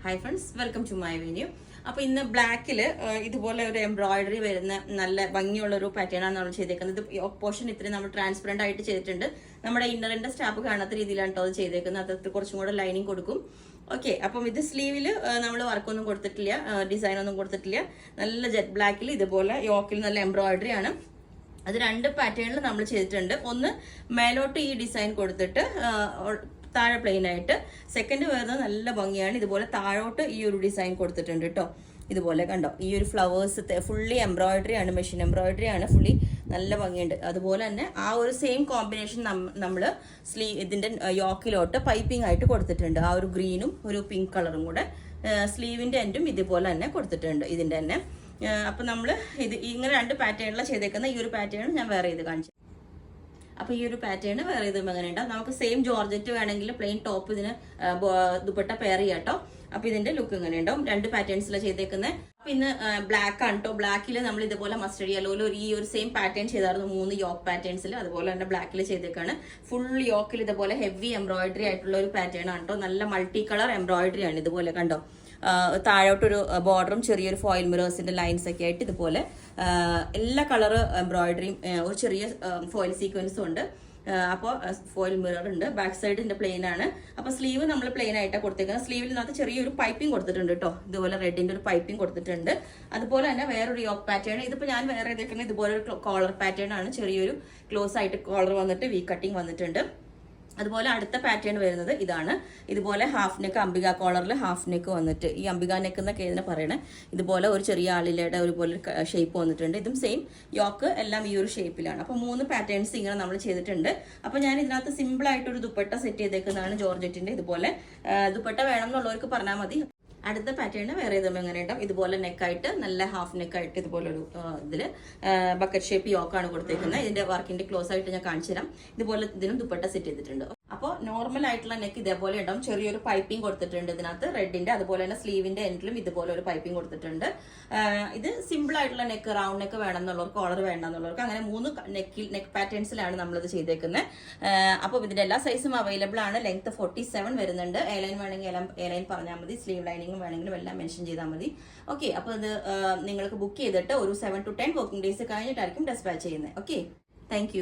Hi friends, welcome to my video. അപ്പോൾ ഇന്ന് ബ്ലാക്കിൽ ഇതുപോലെ ഒരു എംബ്രോയിഡറി വരുന്ന നല്ല ഭംഗിയുള്ള ഒരു പാറ്റേൺ ആണ് നമ്മൾ ചെയ്തേക്കുന്നത്. പോർഷൻ ഇത്രയും നമ്മൾ ട്രാൻസ്പെറന്റ് ആയിട്ട് ചെയ്തിട്ടുണ്ട്. നമ്മുടെ ഇന്നറിന്റെ സ്റ്റാപ്പ് കാണാത്ത രീതിയിലാണ് കേട്ടോ അത് ചെയ്തേക്കുന്നത്. അത് കുറച്ചും കൂടെ ലൈനിങ് കൊടുക്കും. ഓക്കെ, അപ്പം ഇത് സ്ലീവിൽ നമ്മൾ വർക്കൊന്നും കൊടുത്തിട്ടില്ല, ഡിസൈൻ ഒന്നും കൊടുത്തിട്ടില്ല. നല്ല ജെറ്റ് ബ്ലാക്കിൽ ഇതുപോലെ യോക്കിൽ നല്ല എംബ്രോയിഡറി ആണ്. അത് രണ്ട് പാറ്റേണിൽ നമ്മൾ ചെയ്തിട്ടുണ്ട്. ഒന്ന് മേലോട്ട് ഈ ഡിസൈൻ കൊടുത്തിട്ട് താഴെ പ്ലെയിൻ ആയിട്ട്, സെക്കൻഡ് വരുന്നത് നല്ല ഭംഗിയാണ്. ഇതുപോലെ താഴോട്ട് ഈ ഒരു ഡിസൈൻ കൊടുത്തിട്ടുണ്ട് കേട്ടോ. ഇതുപോലെ കണ്ടോ, ഈ ഒരു ഫ്ലവേഴ്സ് ഫുള്ളി എംബ്രോയിഡറി ആണ്, മെഷീൻ എംബ്രോയിഡറി ആണ്, ഫുള്ളി നല്ല ഭംഗിയുണ്ട്. അതുപോലെ തന്നെ ആ ഒരു സെയിം കോമ്പിനേഷൻ നമ്മൾ ഇതിന്റെ യോക്കിലോട്ട് പൈപ്പിംഗ് ആയിട്ട് കൊടുത്തിട്ടുണ്ട്. ആ ഒരു ഗ്രീനും ഒരു പിങ്ക് കളറും കൂടെ സ്ലീവിന്റെ എൻഡും ഇതുപോലെ തന്നെ കൊടുത്തിട്ടുണ്ട് ഇതിന്റെ തന്നെ. അപ്പൊ നമ്മൾ ഇങ്ങനെ രണ്ട് പാറ്റേണിലാണ് ചെയ്തേക്കുന്ന. ഈ ഒരു പാറ്റേൺ ഞാൻ വേറെ ഇത് കാണിച്ചു. അപ്പൊ ഈ ഒരു പാറ്റേൺ വേറെ ഇതും എങ്ങനെ ഉണ്ടാവും. നമുക്ക് സെയിം ജോർജറ്റ് വേണമെങ്കിൽ പ്ലെയിൻ ടോപ്പ് ഇതിന് ദുപ്പട്ട പെയർ ചെയ്യാം കേട്ടോ. അപ്പൊ ഇതിന്റെ ലുക്ക് ഇങ്ങനെ ഉണ്ടാവും. രണ്ട് പാറ്റേൺസിലാണ് ചെയ്തേക്കുന്നത്. അപ്പൊ ഇന്ന് ബ്ലാക്ക് ആണ് കേട്ടോ. ബ്ലാക്കിൽ നമ്മൾ ഇതുപോലെ മസ്റ്റർഡ് യെല്ലോയിൽ ഈ ഒരു സെയിം പാറ്റേൺ ചെയ്തായിരുന്നു 3 യോക്ക് പാറ്റേൺസിൽ. അതുപോലെ തന്നെ ബ്ലാക്കിൽ ചെയ്തേക്കാണ്. ഫുൾ യോക്കിൽ ഇതുപോലെ ഹെവി എംബ്രോയിഡറി ആയിട്ടുള്ള ഒരു പാറ്റേൺ ആണ് കേട്ടോ. നല്ല മൾട്ടി കളർ എംബ്രോയിഡറി ആണ്. ഇതുപോലെ കണ്ടോ, താഴോട്ടൊരു ബോർഡറും ചെറിയൊരു ഫോയിൽ മിറേഴ്സിന്റെ ലൈൻസ് ഒക്കെ ആയിട്ട് ഇതുപോലെ എല്ലാ കളർ എംബ്രോയിഡറിയും ഒരു ചെറിയ ഫോയിൽ സീക്വൻസും ഉണ്ട്. അപ്പോൾ ഫോയിൽ മിറർ ഉണ്ട്. ബാക്ക് സൈഡിന്റെ പ്ലെയിൻ ആണ്. അപ്പൊ സ്ലീവ് നമ്മൾ പ്ലെയിൻ ആയിട്ടാണ് കൊടുത്തേക്കുന്നത്. സ്ലീവിനകത്ത് ചെറിയൊരു പൈപ്പിംഗ് കൊടുത്തിട്ടുണ്ട് കേട്ടോ. ഇതുപോലെ റെഡിന്റെ ഒരു പൈപ്പിംഗ് കൊടുത്തിട്ടുണ്ട്. അതുപോലെ തന്നെ വേറൊരു യോക്ക് പാറ്റേൺ. ഇതിപ്പോ ഞാൻ വേറെ ചെയ്തേക്കുന്നത് ഇതുപോലെ ഒരു കോളർ പാറ്റേൺ ആണ്. ചെറിയൊരു ക്ലോസ് ആയിട്ട് കോളർ വന്നിട്ട് വി കട്ടിങ് വന്നിട്ടുണ്ട്. അതുപോലെ അടുത്ത പാറ്റേൺ വരുന്നത് ഇതാണ്. ഇതുപോലെ ഹാഫ് നെക്ക്, അംബിക കോളറിൽ ഹാഫ് നെക്ക് വന്നിട്ട്, ഈ അംബിക നെക്ക് എന്നൊക്കെ ഇതിനെ പറയണേ. ഇതുപോലെ ഒരു ചെറിയ ആളിലയുടെ ഒരുപോലെ ഷേപ്പ് വന്നിട്ടുണ്ട്. ഇതും സെയിം യോക്ക് എല്ലാം ഈ ഒരു ഷേപ്പിലാണ്. അപ്പോൾ 3 പാറ്റേൺസ് ഇങ്ങനെ നമ്മൾ ചെയ്തിട്ടുണ്ട്. അപ്പോൾ ഞാൻ ഇതിനകത്ത് സിമ്പിൾ ആയിട്ട് ഒരു ദുപ്പട്ട സെറ്റ് ചെയ്തേക്കുന്നതാണ് ജോർജറ്റിന്റെ. ഇതുപോലെ ദുപ്പട്ട വേണം എന്നുള്ളവർക്ക് പറഞ്ഞാൽ മതി. അടുത്ത പാറ്റേൺ വേറെ ഇതും എങ്ങനെ ഉണ്ടാവും. ഇതുപോലെ നെക്കായിട്ട് നല്ല ഹാഫ് നെക്കായിട്ട് ഇതുപോലെ ഒരു ഇതില് ബക്കറ്റ് ഷേപ്പ് യോക്കാണ് കൊടുത്തേക്കുന്നത്. ഇതിന്റെ വർക്കിന്റെ ക്ലോസ് ആയിട്ട് ഞാൻ കാണിച്ചു തരാം. ഇതുപോലെ ഇതിനും ദുപ്പട്ട സെറ്റ് ചെയ്തിട്ടുണ്ട്. അപ്പോൾ നോർമൽ ആയിട്ടുള്ള നെക്ക് ഇതേപോലെ ഉണ്ടാവും. ചെറിയൊരു പൈപ്പിംഗ് കൊടുത്തിട്ടുണ്ട് ഇതിനകത്ത് റെഡിന്റെ. അതുപോലെ തന്നെ സ്ലീവിന്റെ എൻഡിലും ഇതുപോലെ ഒരു പൈപ്പിംഗ് കൊടുത്തിട്ടുണ്ട്. ഇത് സിമ്പിൾ ആയിട്ടുള്ള നെക്ക്, റൗണ്ട് നെക്ക് വേണമെന്നുള്ളവർക്ക്, കോളർ വേണ്ടെന്നുള്ളവർക്ക്, അങ്ങനെ 3 നെക്ക് പാറ്റേൺസിലാണ് നമ്മളിത് ചെയ്തേക്കുന്നത്. അപ്പോൾ ഇതിന്റെ എല്ലാ സൈസും അവൈലബിൾ ആണ്. ലെങ്ത് 47 വരുന്നുണ്ട്. എ ലൈൻ വേണമെങ്കിൽ എ ലൈൻ പറഞ്ഞാൽ മതി. സ്ലീവ് ലൈനിങ്ങും വേണമെങ്കിലും എല്ലാം മെൻഷൻ ചെയ്താൽ മതി. ഓക്കെ, അപ്പോൾ ഇത് നിങ്ങൾക്ക് ബുക്ക് ചെയ്തിട്ട് ഒരു 7 to 10 വർക്കിംഗ് ഡേയ്സ് കഴിഞ്ഞിട്ടായിരിക്കും ഡെസ്പാച്ച് ചെയ്യുന്നത്. Okay, thank